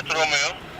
들어오면.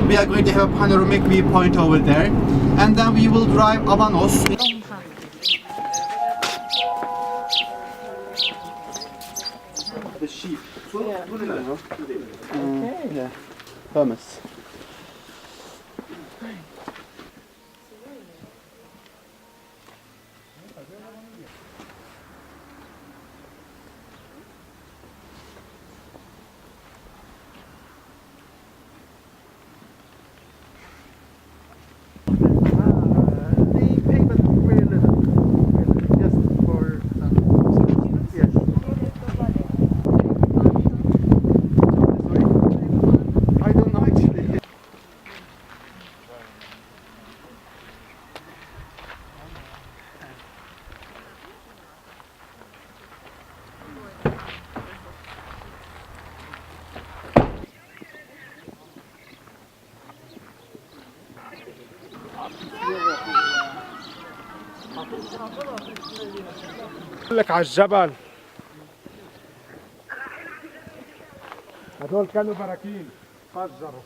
We are going to have a panoramic viewpoint over there, and then we will drive Abanos. The sheep. Yeah. Okay. Yeah. Hummus. لك على الجبل هذول كانوا براكين فجروا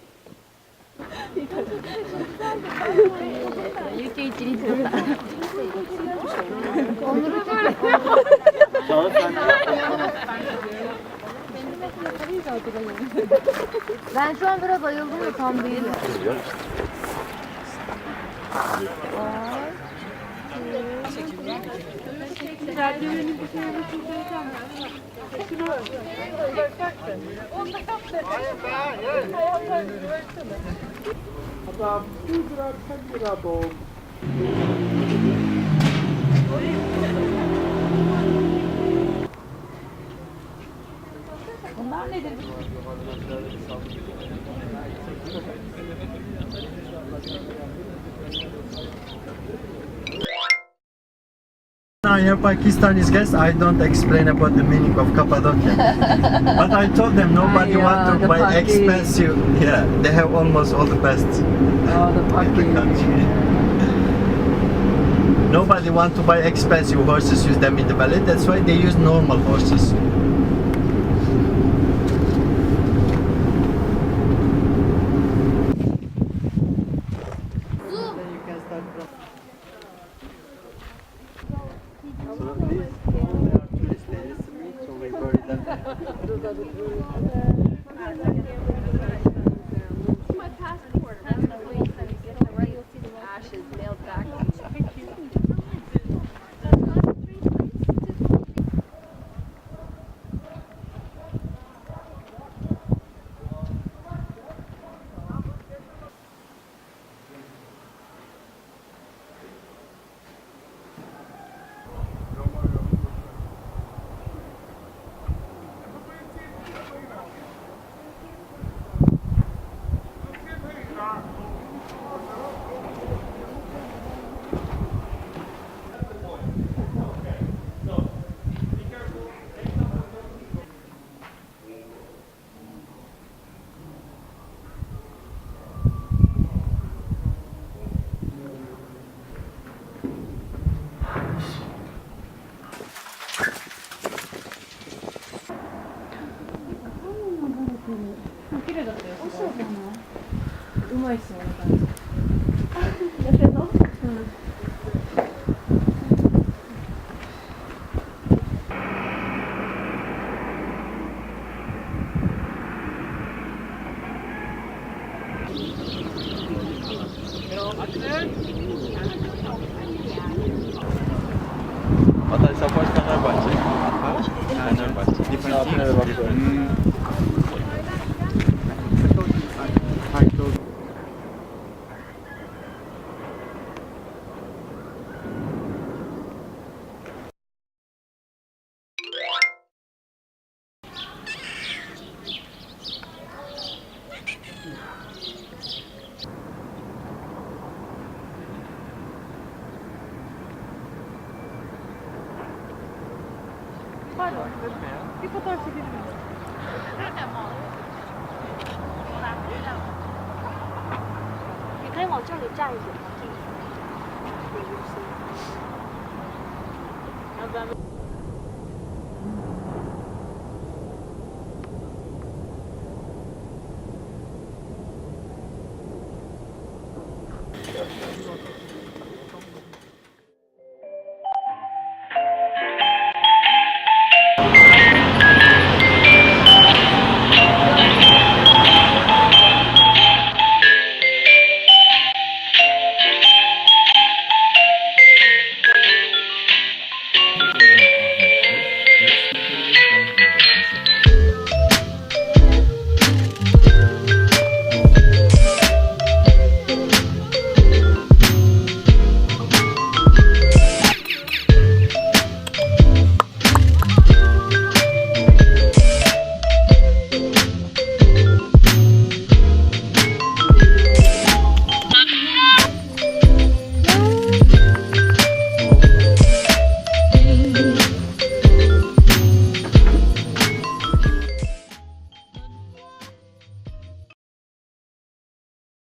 Ben şu an böyle bayıldım da tam değil. Adam 100 lira 100 lira doğum. Bunlar nedir? I am Pakistanis guest. I don't explain about the meaning of Cappadocia, but I told them nobody want to buy expensive. Yeah, they have almost all the best in the country. Nobody want to buy expensive horses, use them in the valley. That's why they use normal horses. 있어. 약간. 옆에서? Poate să faci Fenerbahce. Fenerbahce. Fenerbahce. Bir fotoğraf çekelim mi?你可以往这里站一点吗？这里。